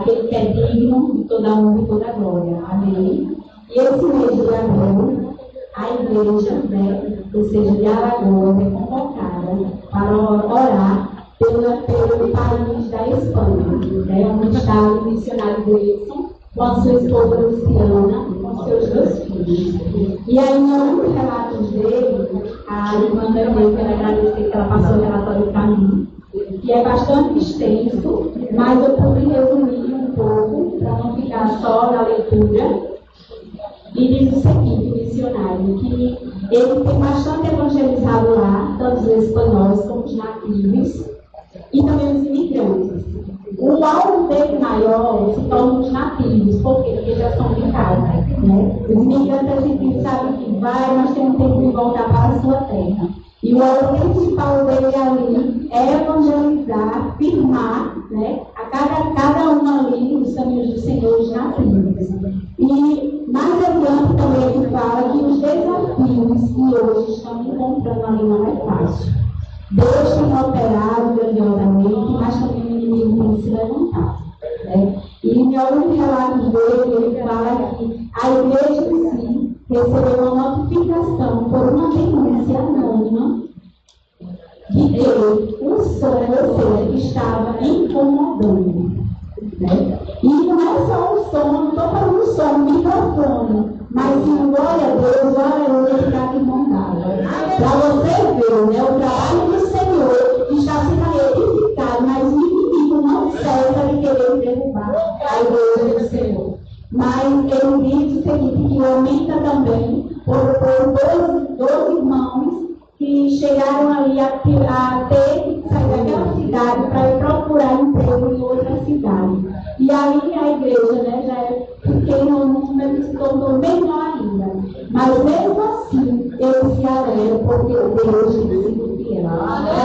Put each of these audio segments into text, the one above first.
aquele que é digno de toda honra e toda glória. Amém? E esse mês de abril, a igreja, né, ou seja, de Alagoas, é convocada para orar pelo país da Espanha, né, onde está o missionário Wilson, com a sua esposa Luciana, com seus 2 filhos. E aí, em alguns relatos dele, a irmã também quero agradecer que ela passou o relatório para mim, que é bastante extenso, mas eu pude resumir um pouco, para não ficar só na leitura. E diz o seguinte, o missionário, que ele tem bastante evangelizado lá, tanto os espanhóis como os nativos, e também os imigrantes. O alvo dele maior se torna os nativos, por quê? Porque já são de casa, né? Os imigrantes, a gente sabe que vai, mas tem um tempo de voltar para a sua terra. E o alvo principal dele ali é evangelizar, firmar, né, a cada um ali os caminhos do Senhor, os nativos. E mais adiante também ele fala que os desafios que hoje estão encontrando ali não é fácil. Deus tem operado grandiosamente, mas também o inimigo tem se levantado. Né? E em alguns relatos dele, ele fala que a igreja em si recebeu uma notificação por uma denúncia anônima de Deus, um som, ou seja, que estava incomodando. Né? E não é só um som, não estou falando som, um microfone, mas sim, glória a Deus, aleluia, ficar incomodado. Para você ver, né, o trabalho do Senhor está sendo edificado, mas o inimigo não cessa de querer derrubar a igreja do Senhor. Mas ele diz o seguinte, que aumenta também por 12 irmãos que chegaram ali a ter que sair daquela cidade para ir procurar emprego em outra cidade. E ali a igreja, né, já é pequena, o número se tornou menor ainda. Mas mesmo assim, eles se alegram porque Deus se fiel.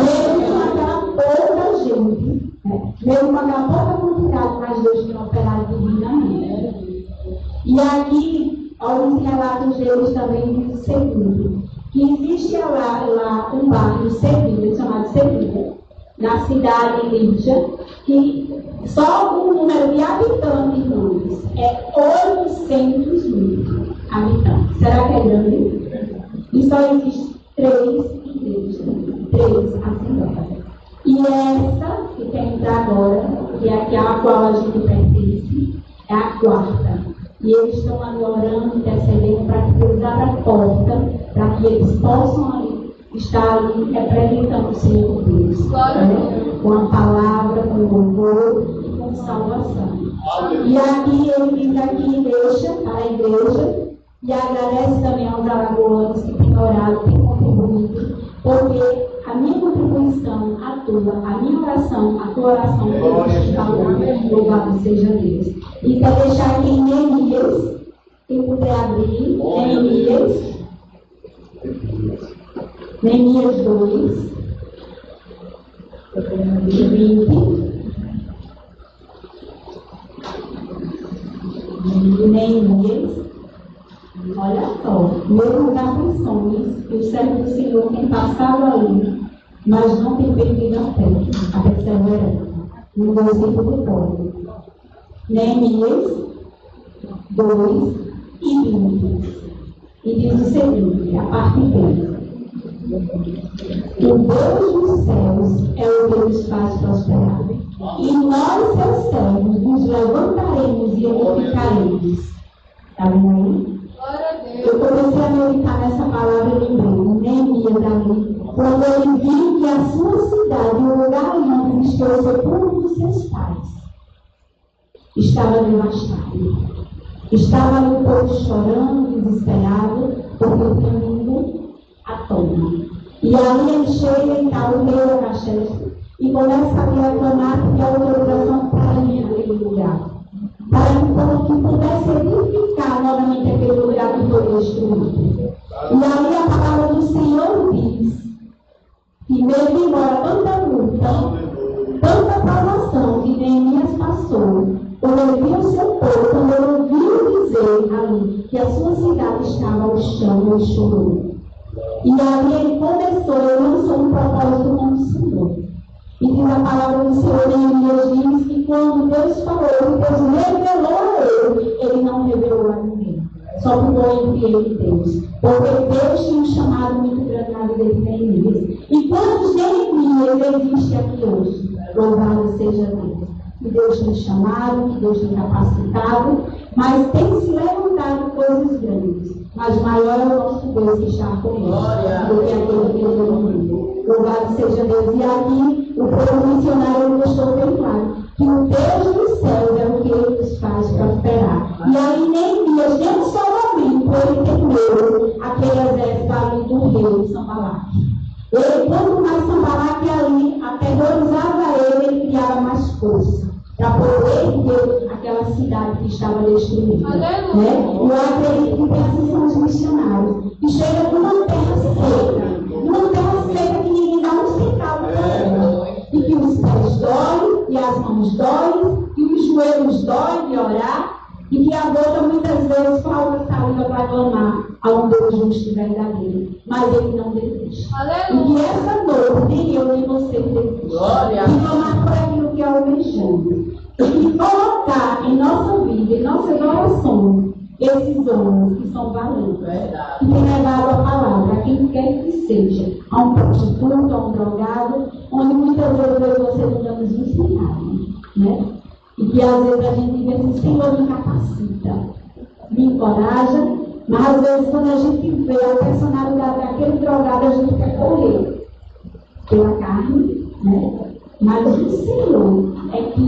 Mesmo com aquela pouca gente, né, mesmo com aquela pouca quantidade, mas Deus tem operado divinamente. E aqui, alguns relatos deles também diz o seguinte, que existe lá um bairro Sevilha, chamado Sevilha, na cidade de Lígia, que só o número de habitantes deles é 800 mil habitantes. Será que é grande? E só existem 3 igrejas, 3 assembleias. E essa, que quer entrar agora, que é a qual a gente pertence, é a 4ª. E eles estão ali orando, intercedendo para que Deus abra a porta, para que eles possam ali, estar ali representando o Senhor Deus. Né? Com a palavra, com louvor e com salvação. E aqui ele diz aqui, deixa a igreja e agradece também aos alagoanos que têm orado, têm contribuído, porque a minha contribuição, a minha oração, a tua oração, louvado seja Deus. E quer deixar aqui em Neemias, quem puder abrir, Neemias 2, 20. Neemias, olha só, mesmo das aflições que o servo do Senhor tem passado ali, mas não tem perdido a fé, a perseverança, no versículo do povo. Neemias 2 e 20. E diz o seguinte, a parte B. O Deus dos céus é o que nos faz prosperar. E nós, seus servos, nos levantaremos e edificaremos. Está vendo aí? Eu comecei a meditar nessa palavra e lembrei, Neemias ali, quando ele viu que a sua cidade, o lugar onde estou o sepulcro dos seus pais, estava devastado. Estava ali o povo chorando, desesperado, porque o caminho a toma. E ali ele chega e está o rei Artaxerxes e começa a reclamar que a autorização para ir naquele lugar. Para que pudesse edificar novamente aquele lugar que foi destruído. E ali a palavra do Senhor diz que mesmo embora tanta luta, tanta provação que Neemias passou, quando ele viu o seu povo, quando ele ouviu dizer ali que a sua cidade estava ao chão, ele chorou. E ali ele começou, ele lançou um propósito com o Senhor. E diz a palavra do Senhor, Neemias diz que quando Deus falou, Deus revelou a ele não revelou a ninguém. Só ficou entre ele e Deus. Porque Deus tinha um chamado muito grande na vida de Neemias. E quantos Neemias existem aqui hoje? Louvado seja Deus. Que Deus tem chamado, que Deus tem capacitado, mas tem se levantado coisas grandes. Mas maior é o nosso Deus que está conosco do que aquele que eu mundo. Louvado seja Deus. E aqui o povo missionário deixou bem claro que o Deus dos céus é o que ele nos faz prosperar. E aí Neemias, dentro só do abrigo, ele entendeu aquele exército ali do rei de Sanballat. Ele, quanto mais Sanballat ali aterrorizava ele criava mais força para poder ver aquela cidade que estava destruída. Né? Eu acredito que assim são os missionários. E chega de uma terra seca que ninguém dá um centavo para ela. E que os pés doem, e as mãos doem, e os joelhos doem de orar, e que a boca muitas vezes falta saliva para clamar ao Deus justo e verdadeiro. Mas ele não desiste. E que essa noite, nem eu nem você desiste. E clamar por aquilo que almejamos. E colocar em nossa vida, em nossas orações, esses homens que são valentes, que têm levado a palavra a quem quer que seja, a um prostituto, a um drogado, onde muitas vezes eu e você não damos um sinal, né? E que às vezes a gente diz assim, Senhor, me capacita, me encoraja, mas às vezes quando a gente vê a personalidade daquele drogado, a gente quer correr pela carne, né? Mas o Senhor é que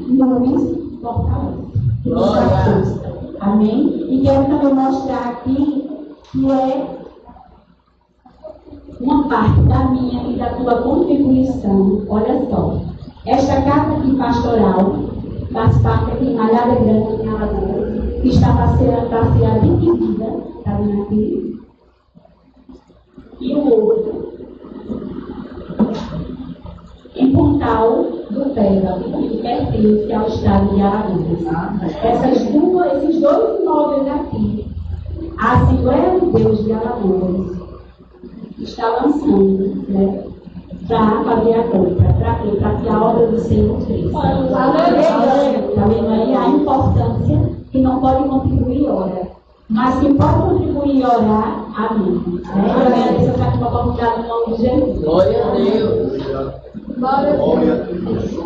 nos fortalece, que nos dá força. Amém? E quero também mostrar aqui que é uma parte da minha e da tua contribuição. Olha só, esta carta aqui pastoral faz parte aqui em Malhada Grande, em Alagoas, que está para ser adquirida, está vendo aqui? E o outro em Pontal do Pérgamo, que pertence ao estado de Alagoas. Esses dois imóveis aqui, a Assembleia de Deus de Alagoas está lançando, né, para fazer a compra. Para quê? Para que a obra do Senhor cresça. Está vendo aí a importância que não pode contribuir e ora. Mas quem pode contribuir e orar, amém. Eu agradeço essa oportunidade no nome de Jesus. Glória a Deus. Glória a Deus.